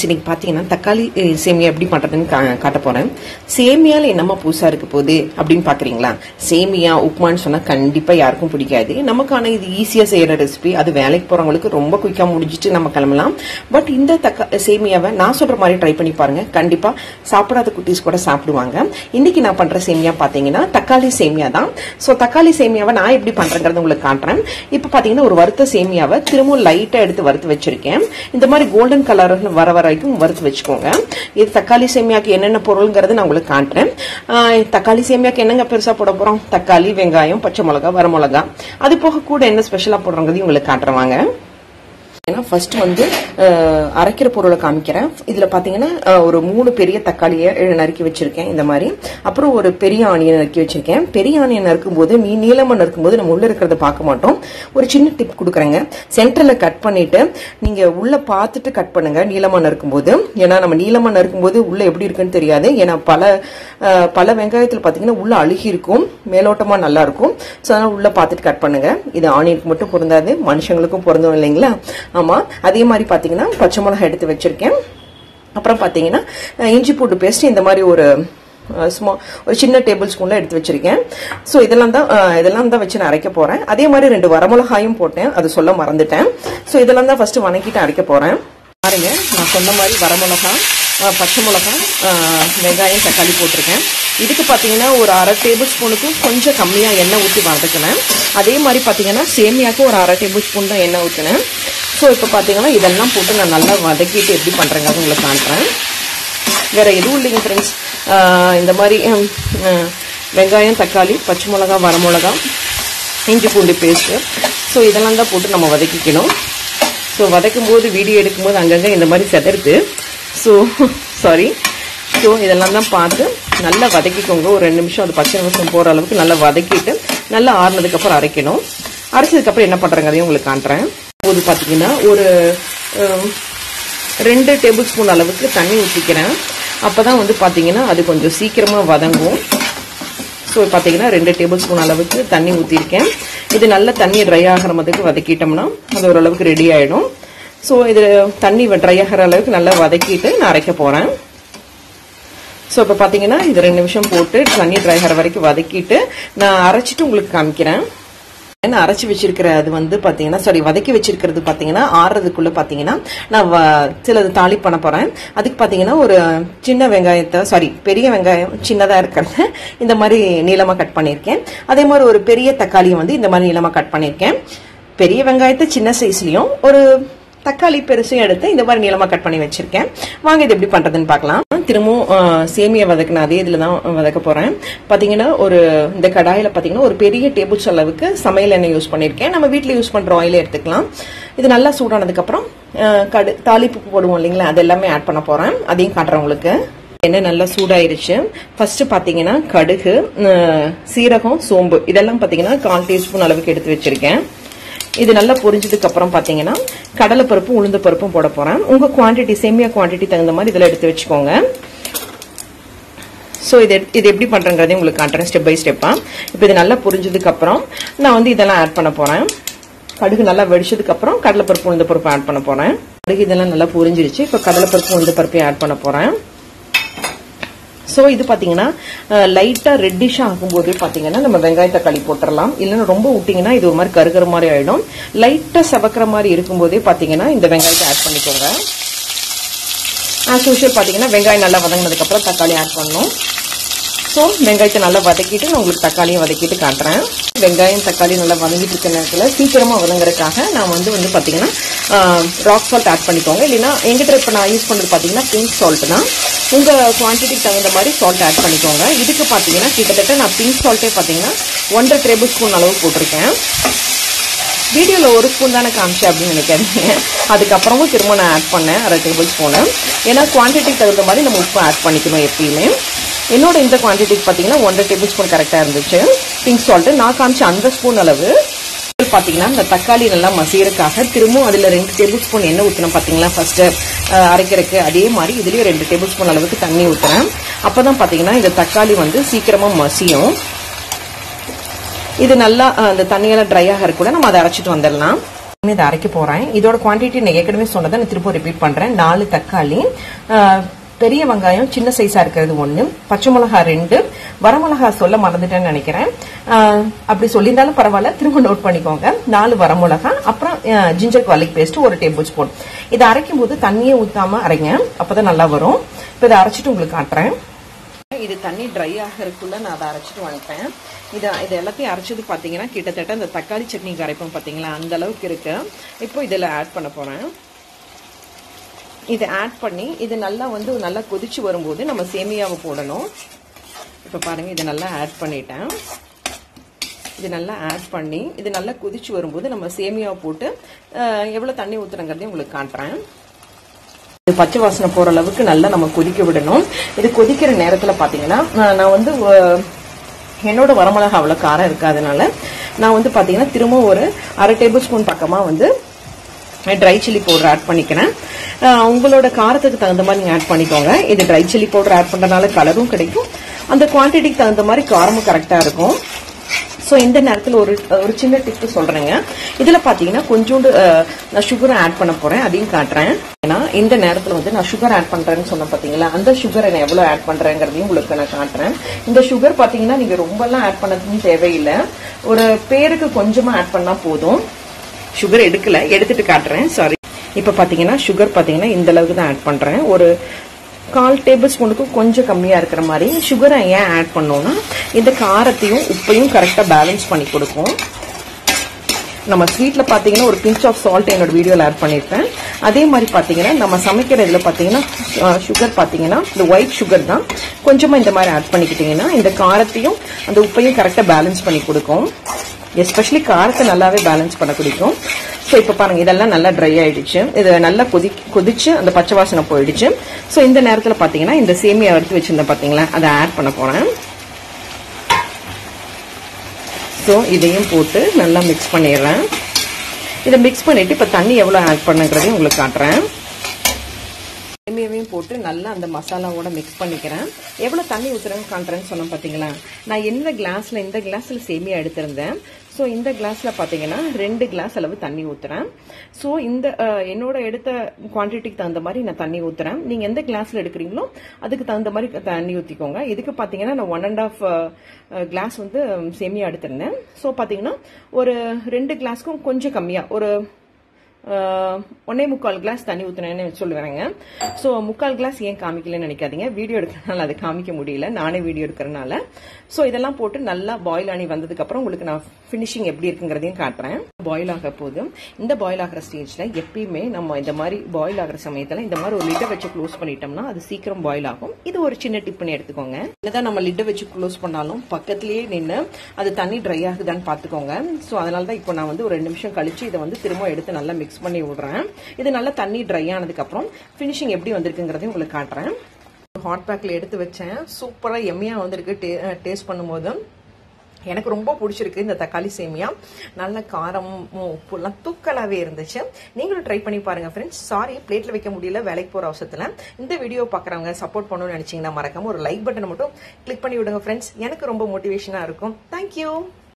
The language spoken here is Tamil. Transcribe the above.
ஃப்ரெண்ட்ஸ், இன்னைக்கு பாத்தீங்கன்னா தக்காளி சேமியா எப்படி பண்றதுன்னு காட்ட போறேன். சேமியால என்னமா புதுசா இருக்க போகுது அப்படின்னு பாக்குறீங்களா? சேமியா உப்புமான்னு சொன்னா கண்டிப்பா யாருக்கும் பிடிக்காது. நமக்கான இது ஈஸியா செய்யற ரெசிபி. அது வேலைக்கு போறவங்களுக்கு ரொம்ப குயிக்கா முடிஞ்சிட்டு நம்ம கிளம்பலாம். பட் இந்த சேமியாவை நான் சொல்ற மாதிரி ட்ரை பண்ணி பாருங்க. கண்டிப்பா சாப்பிடாத குட்டீஸ் கூட சாப்பிடுவாங்க. இன்னைக்கு நான் பண்ற சேமியா பாத்தீங்கன்னா தக்காளி சேமியா தான். சோ தக்காளி சேமியாவை நான் எப்படி பண்றேங்கிறது உங்களுக்கு காட்டுறேன். இப்ப பாத்தீங்கன்னா ஒரு வறுத்த சேமியாவை திரும்பவும் லைட்டா எடுத்து வறுத்து வச்சிருக்கேன். இந்த மாதிரி கோல்டன் கலர் வர வரைக்கும் வறுத்து வச்சுக்கோங்க. இது தக்காளி சேமியாக்கு என்னென்ன பொருள்ங்கிறது நான் உங்களுக்கு காட்டுறேன். தக்காளி சேமியாக்கு என்னங்க பெருசா போட போறோம்? தக்காளி, வெங்காயம், பச்சை மிளகா, வரமிளகா. அது போக கூட என்ன ஸ்பெஷலா போடுறோங்கிறது உங்களுக்கு காட்டுறவாங்க. ஃபர்ஸ்ட் வந்து அரைக்கிற பொருளை காமிக்கிறேன். இதுல பாத்தீங்கன்னா ஒரு 3 பெரிய தக்காளியை நறுக்கி வச்சிருக்கேன் இந்த மாதிரி. அப்புறம் ஒரு பெரிய ஆனியன் நறுக்கி வச்சிருக்கேன். பெரிய ஆனியன் நறுக்கும் போது நீளமா நறுக்கும் போது நம்ம உள்ள இருக்கிறத பார்க்க மாட்டோம். ஒரு சின்ன டிப் கொடுக்குறேங்க. சென்டர்ல கட் பண்ணிட்டு நீங்க உள்ள பார்த்துட்டு கட் பண்ணுங்க நீளமா நறுக்கும் போது. ஏன்னா நம்ம நீளமா நறுக்கும் போது உள்ள எப்படி இருக்குன்னு தெரியாது. ஏன்னா பல வெங்காயத்துல பாத்தீங்கன்னா உள்ள அழுகி இருக்கும், மேலோட்டமா நல்லா இருக்கும். சோ அதனால உள்ள பார்த்துட்டு கட் பண்ணுங்க. இது ஆனியனுக்கு மட்டும் பொருந்தாது, மனுஷங்களுக்கும் பொருந்தும் இல்லைங்களா? ஆமா. அதே மாதிரி பாத்தீங்கன்னா பச்சை மிளகாய் எடுத்து வச்சிருக்கேன். அப்புறம் பாத்தீங்கன்னா இஞ்சி பூண்டு பேஸ்ட் இந்த மாதிரி ஒரு சின்ன டேபிள் ஸ்பூன்ல எடுத்து வச்சிருக்கேன். சோ இதெல்லாம் தான் வச்சு நான் அரைக்க போறேன். அதே மாதிரி 2 வரமிளகாயும் போட்டேன், அது சொல்ல மறந்துட்டேன். சோ இதெல்லாம் தான் ஃபர்ஸ்ட் வணக்கிட்டு அரைக்க போறேன். பாருங்க, நான் சொன்ன மாதிரி வரமிளகாய், பச்சை மிளகாய், வெங்காயம், தக்காளி போட்டிருக்கேன். இதுக்கு பாத்தீங்கன்னா ஒரு 1/2 டேபிள் ஸ்பூனுக்கு கொஞ்சம் கம்மியா எண்ணெய் ஊற்றி வதக்கினேன். அதே மாதிரி பாத்தீங்கன்னா சேமியாக்கு ஒரு 1/2 டேபிள் ஸ்பூன் தான் எண்ணெய் ஊற்றினேன். ஸோ இப்போ பார்த்தீங்கன்னா இதெல்லாம் போட்டு நான் நல்லா வதக்கிட்டு எப்படி பண்ணுறேங்க உங்களுக்கு காட்டுறேன். வேற எதுவும் இல்லைங்க ஃப்ரெண்ட்ஸ். இந்த மாதிரி வெங்காயம், தக்காளி, பச்சை மிளகா, வரமிளகா, இஞ்சி பூண்டு பேஸ்ட்டு, ஸோ இதெல்லாம் தான் போட்டு நம்ம வதக்கிக்கணும். ஸோ வதக்கும் போது வீடியோ எடுக்கும்போது அங்கங்கே இந்த மாதிரி செதறுது. So sorry. ஸோ இதெல்லாம் தான் பார்த்து நல்லா வதக்கிக்கோங்க. ஒரு 2 நிமிஷம் அது பச்சை நிமிஷம் போகிற அளவுக்கு நல்லா வதக்கிட்டு நல்லா ஆறுனதுக்கப்புறம் அரைக்கணும். அரைச்சதுக்கப்புறம் என்ன பண்ணுறேங்க அதையும் உங்களுக்கு காட்டுறேன். போது பார்த்தீங்கன்னா ஒரு 2 டேபிள் ஸ்பூன் அளவுக்கு தண்ணி ஊற்றிக்கிறேன். அப்போ தான் வந்து பார்த்தீங்கன்னா அது கொஞ்சம் சீக்கிரமாக வதங்கும். ஸோ பார்த்தீங்கன்னா 2 டேபிள் ஸ்பூன் அளவுக்கு தண்ணி ஊற்றிருக்கேன். இது நல்ல தண்ணி ட்ரை ஆகிற மாதிரி வதக்கிட்டோம்னா அது ஓரளவுக்கு ரெடி ஆகிடும். ஸோ இது தண்ணி ட்ரை ஆகிற அளவுக்கு நல்லா வதக்கிட்டு நான் அரைக்க போகிறேன். ஸோ இப்போ பார்த்தீங்கன்னா இது 2 நிமிஷம் போட்டு தண்ணி ட்ரை ஆகிற வரைக்கும் வதக்கிட்டு நான் அரைச்சிட்டு உங்களுக்கு காமிக்கிறேன். அரைச்சி வச்சிருக்கிற அது வந்து பாத்தீங்கன்னா வதக்கி வச்சிருக்கிறது பாத்தீங்கன்னா ஆறுறதுக்குள்ள பாத்தீங்கன்னா நான் சிலது தாளி பண்ண போறேன். அதுக்கு பாத்தீங்கன்னா ஒரு சின்ன வெங்காயத்தை பெரிய வெங்காயம் சின்னதா இருக்கிறத இந்த மாதிரி நீளமா கட் பண்ணிருக்கேன். அதே மாதிரி ஒரு பெரிய தக்காளியை வந்து இந்த மாதிரி நீளமா கட் பண்ணிருக்கேன். பெரிய வெங்காயத்தை சின்ன சைஸ்லயும் ஒரு தக்காளி பெருசையும் எடுத்து இந்த மாதிரி நீளமா கட் பண்ணி வச்சிருக்கேன். வாங்க இது எப்படி பண்றதுன்னு பார்க்கலாம். திரும்பவும் சேமியா வதக்கின அதே இதுல தான் வதக்க போறேன். பாத்தீங்கன்னா இந்த கடாயில பாத்தீங்கன்னா ஒரு பெரிய டேபிள் அளவுக்கு சமையல் எண்ணெய் யூஸ் பண்ணிருக்கேன். நம்ம வீட்டுல யூஸ் பண்ற ஆயில எடுத்துக்கலாம். இது நல்லா சூடானதுக்கு அப்புறம் தாளிப்பு போடுவோம் இல்லைங்களா, அது எல்லாமே ஆட் பண்ண போறேன். அதையும் காட்டுறேன் உங்களுக்கு. எண்ணெய் நல்லா சூடாயிருச்சு. ஃபர்ஸ்ட் பாத்தீங்கன்னா கடுகு, சீரகம், சோம்பு இதெல்லாம் பாத்தீங்கன்னா 1/4 டீஸ்பூன் அளவுக்கு எடுத்து வச்சிருக்கேன். இது நல்லா பொரிஞ்சதுக்கு அப்புறம் பாத்தீங்கன்னா கடலை பருப்பும் உளுந்து பருப்பும் போட போறேன். உங்க குவான்டிட்டி சேமியா குவான்டிட்டி தகுந்த மாதிரி இதெல்லாம் எடுத்து வச்சுக்கோங்க. சோ இது எப்படி பண்றேங்கிறதையும் உங்களுக்கு காட்டுறேன் ஸ்டெப் பை ஸ்டெப்பா. இப்போ இது நல்லா பொரிஞ்சதுக்கு அப்புறம் நான் வந்து இதெல்லாம் ஆட் பண்ண போறேன். கடுகு நல்லா வெடிச்சதுக்கு அப்புறம் கடலை பருப்பு உளுந்து பருப்பு ஆட் பண்ண போறேன். கடுகு இதெல்லாம் நல்லா பொரிஞ்சிருச்சு. இப்போ கடலை பருப்பு உளுந்து பருப்பையும் ஆட் பண்ண போறேன். சோ இது பாத்தீங்கன்னா லைட்டா ரெட்டிஷா ஆகும்போது பாத்தீங்கன்னா நம்ம வெங்காய தக்காளி போட்டுடலாம். இல்லைன்னா ரொம்ப விட்டீங்கன்னா இது ஒரு மாதிரி கருகிற மாதிரி ஆயிடும். லைட்டா சவக்கிற மாதிரி இருக்கும்போதே பாத்தீங்கன்னா இந்த வெங்காயத்தை ஆட் பண்ணிக்கோங்க. ஆஸ் யூஷுவல் பாத்தீங்கன்னா வெங்காயம் நல்லா வதங்கினதுக்கு அப்புறம் தக்காளி ஆட் பண்ணணும். ஸோ வெங்காயத்தை நல்லா வதக்கிட்டு நான் உங்களுக்கு தக்காளியும் வதக்கிட்டு காட்டுறேன். வெங்காயம் தக்காளி நல்லா வதங்கிட்டு இருக்க நேரத்தில் சீக்கிரமா வதங்குறதுக்காக நான் வந்து பாத்தீங்கன்னா ராக் சால்ட் ஆட் பண்ணிக்கோங்க. இல்லைன்னா எங்கிட்ட இப்போ நான் யூஸ் பண்றது பாத்தீங்கன்னா பிங்க் சால்ட் தான். உங்க குவான்டிட்டிக்கு தகுந்த மாதிரி சால்ட் ஆட் பண்ணிக்கோங்க. இதுக்கு பாத்தீங்கன்னா கிட்டத்தட்ட நான் பிங்க் சால்ட்டே பாத்தீங்கன்னா 1/2 டேபிள் ஸ்பூன் அளவு போட்டிருக்கேன். வீடியோல 1 ஸ்பூன் தானே காமிச்சேன் அப்படின்னு நினைக்காதீங்க. அதுக்கப்புறமும் திரும்ப நான் ஆட் பண்ணேன் 1/2 டேபிள் ஸ்பூனு. ஏன்னா குவான்டிட்டிக்கு தகுந்த மாதிரி நம்ம உப்பு ஆட் பண்ணிக்கணும் எப்பயுமே. என்னோட இந்த குவான்டிட்டிக்கு பாத்தீங்கன்னா 1/2 டேபிள் ஸ்பூன் கரெக்டா இருந்துச்சு. பிங்க் சால்ட் நான் காமிச்ச அந்த ஸ்பூன் அளவு பாத்தீங்கன்னா இந்த தக்காளி நல்லா மசியறதுக்காக திரும்பவும் அதுல 2 டேபிள் ஸ்பூன் எண்ணெய் ஊற்றணும். பாத்தீங்களா ஃபர்ஸ்ட் அரைக்கிறதுக்கு அதே மாதிரி இதுலயும் 2 டேபிள் ஸ்பூன் அளவுக்கு தண்ணி ஊற்றுறேன். அப்பதான் பாத்தீங்கன்னா இந்த தக்காளி வந்து சீக்கிரமா மசியும். இது நல்லா அந்த தண்ணியெல்லாம் ட்ரை ஆக கூட நம்ம அதை அரைச்சிட்டு வந்துடலாம். இதை அரைக்க போறேன். இதோட குவான்டிட்டி நான் ஏற்கனவே சொன்னதை நான் திரும்ப ரிப்பீட் பண்றேன். 4 தக்காளி, பெரிய வெங்காயம் சின்ன சைஸா இருக்கிறது 1, பச்சை மிளகா 2, வரமிளகா சொல்ல மறந்துட்டேன்னு நினைக்கிறேன். அப்படி சொல்லியிருந்தாலும் பரவாயில்ல, திரும்ப நோட் பண்ணிக்கோங்க. 4 வரமிளகா, அப்புறம் ginger garlic paste 1 table spoon. இதை அரைக்கும் போது தண்ணியே ஊத்தாம அரைங்க, அப்பதான் நல்லா வரும். இப்போ இதை அரைச்சிட்டு உங்களுக்கு காட்டுறேன். இது தண்ணி ட்ரை ஆகிறதுக்குள்ள நான் அதை அரைச்சிட்டு வந்துட்டேன். இது எல்லாத்தையும் அரைச்சது பாத்தீங்கன்னா கிட்டத்தட்ட இந்த தக்காளி சட்னிக்கு அரைப்போம் பாத்தீங்களா, அந்த அளவுக்கு இருக்கு. இப்போ இதில் ஆட் பண்ண போறேன். இதை ஆட் பண்ணி இது நல்லா கொதிச்சு வரும்போது நம்ம சேமியாவை போடணும். இப்போ பாருங்க, இதை நல்லா ஆட் பண்ணிட்டேன். இது நல்லா ஆட் பண்ணி இது நல்லா கொதிச்சு வரும்போது நம்ம சேமியாவை போட்டு எவ்வளவு தண்ணி ஊத்துறங்கிறதையும் உங்களுக்கு காட்டுறேன். இது பச்சை வாசனை போற அளவுக்கு நல்லா நம்ம கொதிக்க விடணும். இது கொதிக்கிற நேரத்துல பாத்தீங்கன்னா நான் என்னோட வரமிளகா அவ்வளவு காரம் இருக்காதனால நான் பாத்தீங்கன்னா திரும்ப ஒரு 1/2 டேபிள் ஸ்பூன் பக்கமா ட்ரை சில்லி பவுடர் ஆட் பண்ணிக்கிறேன். உங்களோட காரத்துக்கு தகுந்த மாதிரி நீங்க ஆட் பண்ணிக்கோங்க. இது ட்ரை சில்லி பவுடர் ஆட் பண்றதுனால கலரும் கிடைக்கும், அந்த குவான்டிட்டிக்கு தகுந்த மாதிரி காரமும் கரெக்டா இருக்கும். ஸோ இந்த நேரத்தில் ஒரு சின்ன டிப்பு சொல்றேங்க. இதுல பாத்தீங்கன்னா கொஞ்சோண்டு நான் சுகரை ஆட் பண்ண போறேன், அதையும் காட்டுறேன். ஏன்னா இந்த நேரத்தில் நான் சுகர் ஆட் பண்றேன்னு சொன்ன பாத்தீங்களா, அந்த சுகரை நான் எவ்வளவு ஆட் பண்றேங்கிறதையும் உங்களுக்கு நான் காட்டுறேன். இந்த சுகர் பாத்தீங்கன்னா நீங்க ரொம்ப எல்லாம் ஆட் பண்ணதுன்னு தேவையில்லை, ஒரு பேருக்கு கொஞ்சமா ஆட் பண்ணா போதும். சுகர் எடுத்துட்டு காட்டுறேன், சாரி. இப்ப பாத்தீங்கன்னா சுகர் பாத்தீங்கன்னா இந்த அளவுக்கு தான் ஆட் பண்றேன். ஒரு 1/4 டேபிள் ஸ்பூனுக்கு கொஞ்சம் கம்மியா இருக்கிற மாதிரி. சுகரை ஏன் ஆட் பண்ணோம்னா இந்த காரத்தையும் உப்பையும் கரெக்டா பேலன்ஸ் பண்ணி கொடுக்கும். நம்ம ஸ்வீட்ல பாத்தீங்கன்னா ஒரு பிஞ்ச் ஆஃப் சால்ட் என்னோட வீடியோல ஆட் பண்ணிருப்பேன். அதே மாதிரி பாத்தீங்கன்னா நம்ம சமைக்கிறதுல பாத்தீங்கன்னா சுகர் பாத்தீங்கன்னா இந்த ஒயிட் சுகர் தான் கொஞ்சமா இந்த மாதிரி ஆட் பண்ணிக்கிட்டீங்கன்னா இந்த காரத்தையும் அந்த உப்பையும் கரெக்டா பேலன்ஸ் பண்ணி கொடுக்கும். எஸ்பெஷலி காரத்தை நல்லாவே பேலன்ஸ் பண்ண பிடிக்கும். ஸோ இப்போ பாருங்க, இதெல்லாம் நல்லா ட்ரை ஆயிடுச்சு. இது நல்லா கொதிச்சு அந்த பச்சை வாசனை போயிடுச்சு. ஸோ இந்த நேரத்தில் பார்த்தீங்கன்னா இந்த சேமியா எடுத்து வச்சிருந்தேன் பார்த்தீங்களா, அதை ஆட் பண்ண போறேன். ஸோ இதையும் போட்டு நல்லா மிக்ஸ் பண்ணிடுறேன். இதை மிக்ஸ் பண்ணிட்டு இப்போ தண்ணி எவ்வளோ ஆட் பண்ணுங்கிறதையும் உங்களுக்கு காட்டுறேன். சேமியாவையும் போட்டு நல்லா அந்த மசாலாவோட மிக்ஸ் பண்ணிக்கிறேன். எவ்வளவு தண்ணி ஊத்துறேன்னு காட்டுறேன்னு சொன்னேன் பாத்தீங்களா. நான் இந்த கிளாஸ்ல சேமியா எடுத்திருந்தேன். ஸோ இந்த கிளாஸ்ல பாத்தீங்கன்னா 2 கிளாஸ் அளவு தண்ணி ஊத்துறேன். ஸோ இந்த என்னோட எடுத்த குவான்டிட்டிக்கு தகுந்த மாதிரி நான் தண்ணி ஊத்துறேன். நீங்க எந்த கிளாஸ்ல எடுக்கிறீங்களோ அதுக்கு தகுந்த மாதிரி தண்ணி ஊத்திக்கோங்க. இதுக்கு பாத்தீங்கன்னா நான் 1.5 கிளாஸ் சேமியா எடுத்திருந்தேன். ஸோ பாத்தீங்கன்னா ஒரு 2 கிளாஸ்க்கும் கொஞ்சம் கம்மியா ஒரு 1.25 கிளாஸ் தண்ணி ஊத்துனேன்னு சொல்லுவேங்க. ஸோ 3/4 கிளாஸ் ஏன் காமிக்கலன்னு நினைக்காதீங்க, வீடியோ எடுக்கிறதுனால அதை காமிக்க முடியல, நானே வீடியோ எடுக்கிறதுனால. ஸோ இதெல்லாம் போட்டு நல்லா பாயில் ஆகி வந்ததுக்கு அப்புறம் உங்களுக்கு நான் ஃபினிஷிங் எப்படி இருக்குங்கிறதையும் காட்டுறேன். பாயில் ஆக போதும். இந்த பாயில் ஆகிற ஸ்டேஜ்ல எப்பயுமே நம்ம இந்த மாதிரி பாயில் ஆகிற சமயத்துல இந்த மாதிரி ஒரு லிட்டை வச்சு க்ளோஸ் பண்ணிட்டோம்னா அது சீக்கிரம் பாயில் ஆகும். இது ஒரு சின்ன டிப்னு எடுத்துக்கோங்க. இல்லதான் நம்ம லிட்டை வச்சு க்ளோஸ் பண்ணாலும் பக்கத்திலேயே நின்று அது தண்ணி ட்ரை ஆகுதான்னு பாத்துக்கோங்க. ஸோ அதனாலதான் இப்போ நான் ஒரு 2 நிமிஷம் கழிச்சு இதை திரும்ப எடுத்து நல்லா மிக்ஸ் பண்ணி விடுறேன். இது நல்லா தண்ணி ட்ரை ஆனதுக்கு அப்புறம் ஃபினிஷிங் எப்படி வந்திருக்குங்கிறதையும் உங்களுக்கு காட்டுறேன். ஹாட் பேக்ல எடுத்து வச்சேன். சூப்பரா எம்மியா வந்திருக்கு. டேஸ்ட் பண்ணும்போது எனக்கு ரொம்ப பிடிச்சிருக்கு இந்த தக்காளி சேமியா. நல்ல காரம் உப்புலாம் தூக்கலாவே இருந்துச்சு. நீங்களும் ட்ரை பண்ணி பாருங்க ஃப்ரெண்ட்ஸ். சாரி, பிளேட்ல வைக்க முடியல வேலைக்கு போற அவசரத்துல. இந்த வீடியோ பாக்குறவங்க சப்போர்ட் பண்ணணும்னு நினைச்சீங்கன்னா மறக்காம ஒரு லைக் பட்டனை மட்டும் கிளிக் பண்ணி விடுங்க ஃப்ரெண்ட்ஸ். எனக்கு ரொம்ப மோட்டிவேஷனா இருக்கும். தேங்க்யூ.